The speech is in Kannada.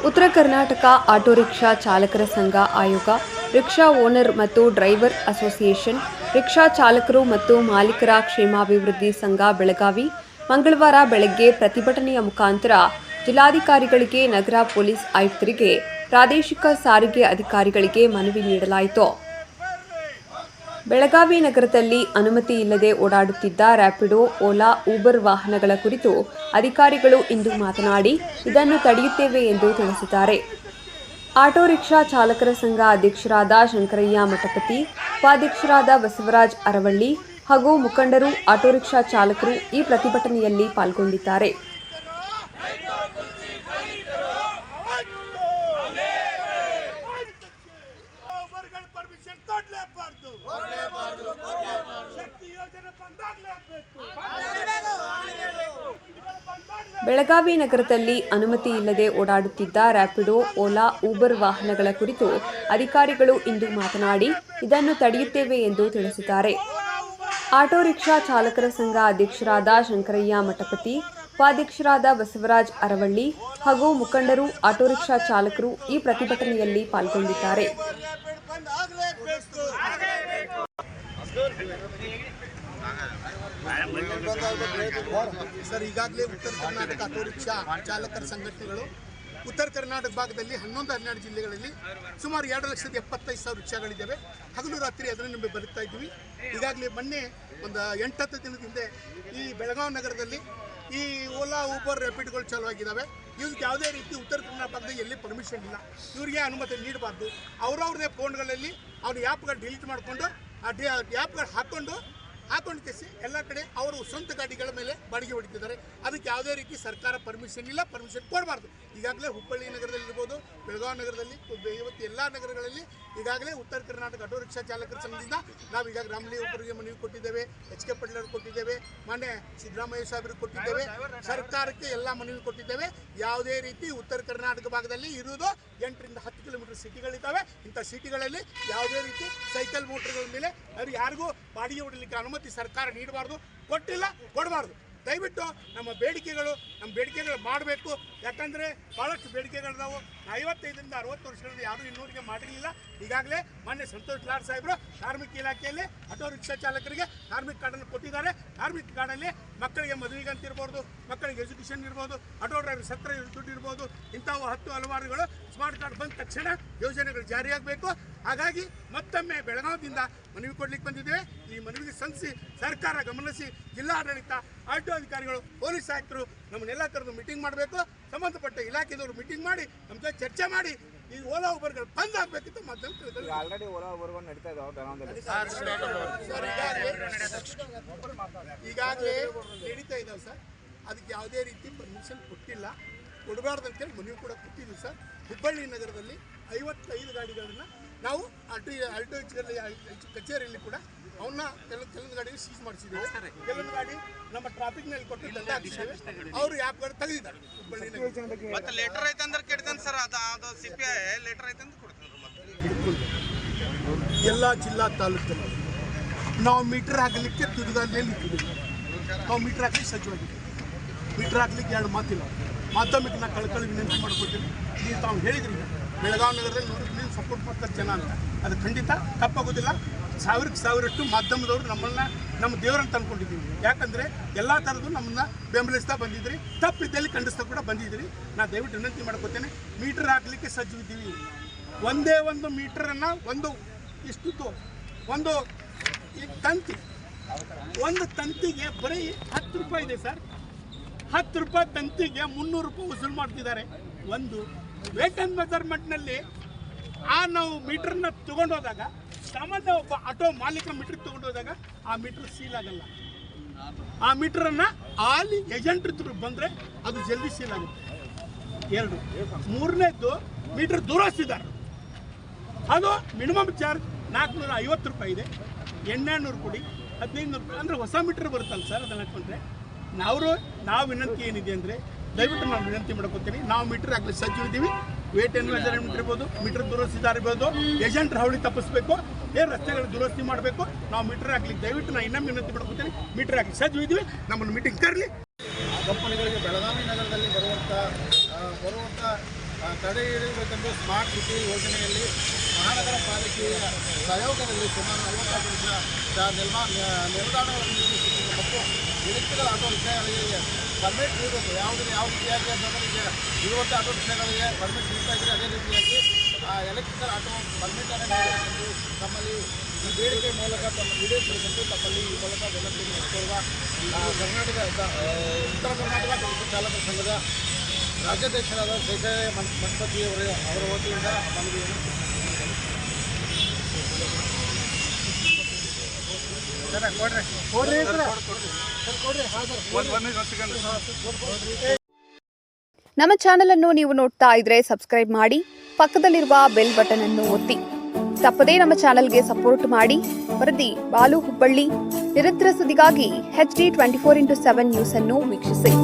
ಉತ್ತರ ಕರ್ನಾಟಕ ಆಟೋ ರಿಕ್ಷಾ ಚಾಲಕರ ಸಂಘ ಆಯೋಗ, ರಿಕ್ಷಾ ಓನರ್ ಮತ್ತು ಡ್ರೈವರ್ ಅಸೋಸಿಯೇಷನ್, ರಿಕ್ಷಾ ಚಾಲಕರು ಮತ್ತು ಮಾಲೀಕರ ಕ್ಷೇಮಾಭಿವೃದ್ಧಿ ಸಂಘ ಬೆಳಗಾವಿ ಮಂಗಳವಾರ ಬೆಳಗ್ಗೆ ಪ್ರತಿಭಟನೆಯ ಮುಖಾಂತರ ಜಿಲ್ಲಾಧಿಕಾರಿಗಳಿಗೆ, ನಗರ ಪೊಲೀಸ್ ಆಯುಕ್ತರಿಗೆ, ಪ್ರಾದೇಶಿಕ ಸಾರಿಗೆ ಅಧಿಕಾರಿಗಳಿಗೆ ಮನವಿ ನೀಡಲಾಯಿತು. ಬೆಳಗಾವಿ ನಗರದಲ್ಲಿ ಅನುಮತಿ ಇಲ್ಲದೆ ಓಡಾಡುತ್ತಿದ್ದ ರ್ಯಾಪಿಡೋ, ಓಲಾ, ಊಬರ್ ವಾಹನಗಳ ಕುರಿತು ಅಧಿಕಾರಿಗಳು ಇಂದು ಮಾತನಾಡಿ ಇದನ್ನು ತಡೆಯುತ್ತೇವೆ ಎಂದು ತಿಳಿಸಿದ್ದಾರೆ. ಆಟೋ ರಿಕ್ಷಾ ಚಾಲಕರ ಸಂಘ ಅಧ್ಯಕ್ಷರಾದ ಶಂಕರಯ್ಯ ಮಠಪತಿ, ಉಪಾಧ್ಯಕ್ಷರಾದ ಬಸವರಾಜ್ ಅರವಳ್ಳಿ ಹಾಗೂ ಮುಖಂಡರು, ಆಟೋ ರಿಕ್ಷಾ ಚಾಲಕರು ಈ ಪ್ರತಿಭಟನೆಯಲ್ಲಿ ಪಾಲ್ಗೊಂಡಿದ್ದಾರೆ. ಬೆಳಗಾವಿ ನಗರದಲ್ಲಿ ಅನುಮತಿ ಇಲ್ಲದೆ ಓಡಾಡುತ್ತಿದ್ದ ರ್ಯಾಪಿಡೋ, ಓಲಾ, ಊಬರ್ ವಾಹನಗಳ ಕುರಿತು ಅಧಿಕಾರಿಗಳು ಇಂದು ಮಾತನಾಡಿ ಇದನ್ನು ತಡೆಯುತ್ತೇವೆ ಎಂದು ತಿಳಿಸಿದ್ದಾರೆ. ಆಟೋ ರಿಕ್ಷಾ ಚಾಲಕರ ಸಂಘ ಅಧ್ಯಕ್ಷರಾದ ಶಂಕರಯ್ಯ ಮಠಪತಿ, ಉಪಾಧ್ಯಕ್ಷರಾದ ಬಸವರಾಜ್ ಅರವಳ್ಳಿ ಹಾಗೂ ಮುಖಂಡರು, ಆಟೋ ರಿಕ್ಷಾ ಚಾಲಕರು ಈ ಪ್ರತಿಭಟನೆಯಲ್ಲಿ ಪಾಲ್ಗೊಂಡಿದ್ದಾರೆ. ಸರ್, ಈಗಾಗಲೇ ಉತ್ತರ ಕರ್ನಾಟಕ ಆಟೋ ರಿಕ್ಷಾ ಚಾಲಕರ ಸಂಘಟನೆಗಳು ಉತ್ತರ ಕರ್ನಾಟಕ ಭಾಗದಲ್ಲಿ 11-12 ಜಿಲ್ಲೆಗಳಲ್ಲಿ ಸುಮಾರು 2,75,000 ರಿಕ್ಷಾಗಳಿದ್ದಾವೆ. ಹಗಲು ರಾತ್ರಿ ಅದನ್ನು ಬರುತ್ತಾ ಇದ್ವಿ. ಈಗಾಗಲೇ ಮೊನ್ನೆ ಒಂದು 8-10 ದಿನದ ಹಿಂದೆ ಈ ಬೆಳಗಾವಿ ನಗರದಲ್ಲಿ ಈ ಓಲಾ, ಊಬರ್, ರ್ಯಾಪಿಡ್ಗಳು ಚಾಲುವಾಗಿದ್ದಾವೆ. ಇವ್ರಿಗೆ ಯಾವುದೇ ರೀತಿ ಉತ್ತರ ಕರ್ನಾಟಕ ಭಾಗದಲ್ಲಿ ಎಲ್ಲಿ ಪರ್ಮಿಷನ್ ಇಲ್ಲ. ಇವರಿಗೆ ಅನುಮತಿ ನೀಡಬಾರ್ದು. ಅವ್ರವ್ರದೇ ಫೋನ್ಗಳಲ್ಲಿ ಅವ್ರ ಆ್ಯಪ್ಗಳು ಡಿಲೀಟ್ ಮಾಡಿಕೊಂಡು ಆ ಆ್ಯಪ್ಗಳು ಹಾಕ್ಕೊಂಡು ಕೇಸಿ ಎಲ್ಲ ಕಡೆ ಅವರು ಸ್ವಂತ ಗಾಡಿಗಳ ಮೇಲೆ ಬಾಡಿಗೆ ಹೊಡಿತಿದ್ದಾರೆ. ಅದಕ್ಕೆ ಯಾವುದೇ ರೀತಿ ಸರ್ಕಾರ ಪರ್ಮಿಷನ್ ಇಲ್ಲ, ಪರ್ಮಿಷನ್ ಕೊಡಬಾರ್ದು. ಈಗಾಗಲೇ ಹುಬ್ಬಳ್ಳಿ ನಗರದಲ್ಲಿ ಇರ್ಬೋದು, ಬೆಳಗಾವಿ ನಗರದಲ್ಲಿ, ಇವತ್ತು ಎಲ್ಲ ನಗರಗಳಲ್ಲಿ ಈಗಾಗಲೇ ಉತ್ತರ ಕರ್ನಾಟಕ ಆಟೋ ರಿಕ್ಷಾ ಚಾಲಕರ ಸಂಘದಿಂದ ನಾವು ಈಗಾಗಲೇ ರಾಮಲಿ ಒಬ್ಬರಿಗೆ ಮನವಿ ಕೊಟ್ಟಿದ್ದೇವೆ, ಎಚ್ ಕೆ ಪಟೇಲ್ ಕೊಟ್ಟಿದ್ದೇವೆ, ಮೊನ್ನೆ ಸಿದ್ದರಾಮಯ್ಯ ಸಾಹೇಬರಿಗೆ ಕೊಟ್ಟಿದ್ದೇವೆ, ಸರ್ಕಾರಕ್ಕೆ ಎಲ್ಲ ಮನವಿ ಕೊಟ್ಟಿದ್ದೇವೆ. ಯಾವುದೇ ರೀತಿ ಉತ್ತರ ಕರ್ನಾಟಕ ಭಾಗದಲ್ಲಿ ಇರುವುದು 8-10 ಕಿಲೋಮೀಟರ್ ಸಿಟಿಗಳಿದ್ದಾವೆ. ಇಂಥ ಸಿಟಿಗಳಲ್ಲಿ ಯಾವುದೇ ರೀತಿ ಸೈಕಲ್ ಮೋಟರ್ಗಳ ಮೇಲೆ ಅವ್ರು ಯಾರಿಗೂ ಬಾಡಿಗೆ ಹೊಡಲಿಕ್ಕೆ ಅನುಮತಿ ಸರ್ಕಾರ ನೀಡಬಾರ್ದು, ಕೊಟ್ಟಿಲ್ಲ, ಕೊಡಬಾರ್ದು. ದಯವಿಟ್ಟು ನಮ್ಮ ಬೇಡಿಕೆಗಳು ಮಾಡಬೇಕು. ಯಾಕಂದರೆ ಭಾಳಷ್ಟು ಬೇಡಿಕೆಗಳು ನಾವು 55-60 ವರ್ಷಗಳಿಂದ ಯಾರೂ ಇನ್ನೂರಿಗೆ ಮಾಡಿರಲಿಲ್ಲ. ಈಗಾಗಲೇ ಮೊನ್ನೆ ಸಂತೋಷ್ ಲಾಡ್ ಸಾಹೇಬರು ಕಾರ್ಮಿಕ ಇಲಾಖೆಯಲ್ಲಿ ಆಟೋ ರಿಕ್ಷಾ ಚಾಲಕರಿಗೆ ಕಾರ್ಮಿಕ ಕಾರ್ಡನ್ನು ಕೊಟ್ಟಿದ್ದಾರೆ. ಕಾರ್ಮಿಕ ಕಾರ್ಡಲ್ಲಿ ಮಕ್ಕಳಿಗೆ ಮದುವೆಗಂತ ಇರ್ಬೋದು, ಮಕ್ಕಳಿಗೆ ಎಜುಕೇಷನ್ ಇರ್ಬೋದು, ಆಟೋ ಡ್ರೈವರ್ ಸತ್ರ ದುಡ್ಡು ಇರ್ಬೋದು, ಇಂಥವು 10 ಹಲವಾರುಗಳು ಸ್ಮಾರ್ಟ್ ಕಾರ್ಡ್ ಬಂದ ತಕ್ಷಣ ಯೋಜನೆಗಳು ಜಾರಿಯಾಗಬೇಕು. ಹಾಗಾಗಿ ಮತ್ತೊಮ್ಮೆ ಬೆಳಗಾವಿಯಿಂದ ಮನವಿ ಕೊಡ್ಲಿಕ್ಕೆ ಬಂದಿದ್ದೇವೆ. ಈ ಮನವಿಗೆ ಸಂಧಿಸಿ ಸರ್ಕಾರ ಗಮನಿಸಿ ಜಿಲ್ಲಾಡಳಿತ, ಆಟೋ ಅಧಿಕಾರಿಗಳು, ಪೊಲೀಸ್ ಆಯುಕ್ತರು ನಮ್ಮನ್ನೆಲ್ಲ ಕರೆದು ಮೀಟಿಂಗ್ ಮಾಡಬೇಕು. ಸಂಬಂಧಪಟ್ಟ ಇಲಾಖೆದವರು ಮೀಟಿಂಗ್ ಮಾಡಿ ನಮ್ಮ ಜೊತೆ ಚರ್ಚೆ ಮಾಡಿ ಈ ಓಲಾ ಊಬರ್ಗಳು ಬಂದ್ ಆಗಬೇಕಿತ್ತು. ಆಲ್ರೆಡಿ ಓಲಾ ಊಬರ್ಗಳು ನಡೀತಾ ಇದಾವೆ ಈಗಾಗಲೇ ನಡೀತಾ ಇದ್ದಾವೆ ಸರ್. ಅದಕ್ಕೆ ಯಾವುದೇ ರೀತಿ ಪರ್ಮಿಷನ್ ಕೊಟ್ಟಿಲ್ಲ, ಕೊಡಬಾರ್ದು ಅಂತೇಳಿ ಮನವಿ ಕೂಡ ಕೊಟ್ಟಿದ್ದೀವಿ ಸರ್. ಹುಬ್ಬಳ್ಳಿ ನಗರದಲ್ಲಿ 55 ಗಾಡಿಗಳನ್ನು ನಾವು ಆಲ್ಟೋ ಕಚೇರಿಯಲ್ಲಿ ಕೂಡ ಅವನ್ನ ಕೆಲವೊಂದು ಗಾಡಿ ಸೀಸ್ ಮಾಡಿಸಿದ್ದೇವೆ. ಕೆಲವೊಂದು ಗಾಡಿ ನಮ್ಮ ಟ್ರಾಫಿಕ್ನಲ್ಲಿ ಕೊಟ್ಟು ಅವರು ಆ್ಯಪ್ಗಳು ತೆಗೆದಿದ್ದಾರೆ. ಹುಬ್ಬಳ್ಳಿ ಎಲ್ಲ ಜಿಲ್ಲಾ ತಾಲೂಕಲ್ಲಿ ನಾವು ಮೀಟರ್ ಹಾಕಲಿಕ್ಕೆ ತುದಿಗಾಲಲ್ಲಿ ನಾವು ಮೀಟರ್ ಹಾಕಲಿಕ್ಕೆ ಸಜ್ಜಾಗಿದ್ದೀವಿ. ಮೀಟರ್ ಹಾಕ್ಲಿಕ್ಕೆ 2 ಮಾತಿಲ್ಲ. ಮಾಧ್ಯಮಕ್ಕೆ ನಾನು ಕಳ್ಕೊಳ್ಳಿ ವಿನಂತಿ ಮಾಡ್ಕೊತೀನಿ. ನೀವು ತಾವು ಹೇಳಿದ್ರಿ ಬೆಳಗಾವಿ ನಗರದಲ್ಲಿ ನೋಡಿದ್ರೆ ಸಪೋರ್ಟ್ ಮಾಡ್ತಾರೆ ಜನ ಅಂತ, ಅದು ಖಂಡಿತ ತಪ್ಪಾಗೋದಿಲ್ಲ. 1000-1000 ಮಾಧ್ಯಮದವರು ನಮ್ಮ ದೇವರನ್ನು ತಂದ್ಕೊಂಡಿದ್ದೀವಿ. ಯಾಕಂದರೆ ಎಲ್ಲ ಥರದ್ದು ನಮ್ಮನ್ನು ಬೆಂಬಲಿಸ್ತಾ ಬಂದಿದ್ರಿ, ತಪ್ಪಿದ್ದಲ್ಲಿ ಖಂಡಿಸ್ತಾ ಕೂಡ ಬಂದಿದ್ದೀರಿ. ನಾನು ದಯವಿಟ್ಟು ವಿನಂತಿ ಮಾಡ್ಕೊತೇನೆ, ಮೀಟರ್ ಹಾಕಲಿಕ್ಕೆ ಸಜ್ಜಿದ್ದೀವಿ. ಒಂದೇ ಒಂದು ಮೀಟರನ್ನು ಇಷ್ಟುತ್ತು ಒಂದು ಈ ತಂತಿ, ಒಂದು ತಂತಿಗೆ ಬರೀ 10 ರೂಪಾಯಿ ಇದೆ ಸರ್. 10 ರೂಪಾಯಿ ತಂತಿಗೆ 300 ರೂಪಾಯಿ ವಸೂಲು ಮಾಡ್ತಿದ್ದಾರೆ. ಒಂದು ವೇಟ್ ಆ್ಯಂಡ್ ಮೆಜರ್ಮೆಂಟ್ನಲ್ಲಿ ನಾವು ಮೀಟ್ರನ್ನ ತೊಗೊಂಡೋದಾಗ, ಸಾಮಾನ್ಯ ಒಬ್ಬ ಆಟೋ ಮಾಲೀಕ ಮೀಟ್ರ್ ತೊಗೊಂಡೋದಾಗ ಆ ಮೀಟ್ರ್ ಸೀಲ್ ಆಗಲ್ಲ. ಆ ಮೀಟ್ರನ್ನು ಅಲ್ಲಿ ಏಜೆಂಟ್ ಬಂದರೆ ಅದು ಜಲ್ದಿ ಸೀಲ್ ಆಗುತ್ತೆ. 2 ಮೂರನೇದ್ದು ಮೀಟ್ರ್ ದೂರಸ್ತಿದ್ದಾರೆ, ಅದು ಮಿನಿಮಮ್ ಚಾರ್ಜ್ 450 ರೂಪಾಯಿ ಇದೆ. 800 ಕೊಡಿ, 1500 ಕೊಡಿ, ಅಂದರೆ ಹೊಸ ಮೀಟ್ರ್ ಬರುತ್ತಲ್ಲ ಸರ್, ಅದನ್ನು ಹಾಕ್ಕೊಂಡ್ರೆ ನಾವು ವಿನಂತಿ ಏನಿದೆ ಅಂದರೆ ದಯವಿಟ್ಟು ನಾನು ವಿನಂತಿ ಮಾಡ್ಕೊತೀನಿ, ನಾವು ಮೀಟ್ರ್ ಆಗಲಿ ಸಜ್ಜು ಇದ್ದೀವಿ, ವೇಟ್ ಏನು ಮೆಜರ್ಮೆಂಟ್ ಇರ್ಬೋದು, ಮೀಟ್ರ್ ದುರಸ್ತಿದಾರ ಇರ್ಬೋದು, ಏಜೆಂಟ್ರ ಹಾವಳಿ ತಪ್ಪಿಸ್ಬೇಕು, ರಸ್ತೆಗಳ ದುರಸ್ತಿ ಮಾಡಬೇಕು, ನಾವು ಮೀಟ್ರ್ ಹಾಕ್ಲಿಕ್ಕೆ ದಯವಿಟ್ಟು ನಾನು ಇನ್ನೊಮ್ಮೆ ವಿನಂತಿ ಮಾಡ್ಕೊತೀನಿ, ಮೀಟ್ರ್ ಹಾಕಿ ಸಜ್ಜು ಇದ್ದೀವಿ, ನಮ್ಮನ್ನು ಮೀಟಿಂಗ್ ಕರಲಿ. ಕಂಪನಿಗಳಿಗೆ ಬೆಳಗಾವಿ ನಗರದಲ್ಲಿ ಬರುವಂಥ ತಡೆ ಹಿಡಿಯಬೇಕೆಂದು ಸ್ಮಾರ್ಟ್ ಸಿಟಿ ಯೋಜನೆಯಲ್ಲಿ ಮಹಾನಗರ ಪಾಲಿಕೆಯ ಸಹಯೋಗದಲ್ಲಿ ಸುಮಾರು 46 ನಿಲ್ದಾಣಗಳನ್ನು ನಿರ್ಮಿಸುತ್ತಿದೆ ಮತ್ತು ಎಲೆಕ್ಟ್ರಿಕಲ್ ಆಟೋ ರಿಕ್ಷಾಗಳಿಗೆ ಪರ್ಮಿಟ್ ನೀಡಬೇಕು. ಯಾವ ರೀತಿಯಾಗಿ ಜನರಿಗೆ ಇರುವಂಥ ಆಟೋ ರಿಕ್ಷಾಗಳಿಗೆ ಪರ್ಮಿಟ್ ನೀಡ್ತಾ ಇದ್ದರೆ ಅದೇ ರೀತಿಯಾಗಿ ಎಲೆಕ್ಟ್ರಿಕಲ್ ಆಟೋ ಪರ್ಮಿಟನ್ನು ನೀಡಬೇಕೆಂದು ತಮ್ಮಲ್ಲಿ ಈ ಬೇಡಿಕೆ ಮೂಲಕ ಈಡೇರಿಸಬೇಕೆಂದು ತಮ್ಮಲ್ಲಿ ಈ ಮೂಲಕ ವಿನಂತಿ ಮಾಡಿಕೊಳ್ಳುವ ಕರ್ನಾಟಕ ಉತ್ತರ ಕರ್ನಾಟಕ ಟ್ರಕ್ ಚಾಲಕರ ಸಂಘದ ರಾಜ್ಯಾಧ್ಯಕ್ಷರಾದ ಶೇಷಯ್ಯ ಅವರ ವತಿಯಿಂದ ನಮಗೆ ನಮ್ಮ ಚಾನೆಲ್ ಅನ್ನು ನೀವು ನೋಡ್ತಾ ಇದ್ರೆ ಸಬ್ಸ್ಕ್ರೈಬ್ ಮಾಡಿ, ಪಕ್ಕದಲ್ಲಿರುವ ಬೆಲ್ ಬಟನ್ ಅನ್ನು ಒತ್ತಿ. ತಪ್ಪದೇ ನಮ್ಮ ಚಾನೆಲ್ಗೆ ಸಪೋರ್ಟ್ ಮಾಡಿ. ವರದಿ ಬಾಲು ಹುಬ್ಬಳ್ಳಿ. ನಿರಂತರ ಸುದ್ದಿಗಾಗಿ HD 24x7 ನ್ಯೂಸ್ ಅನ್ನು ವೀಕ್ಷಿಸಿ.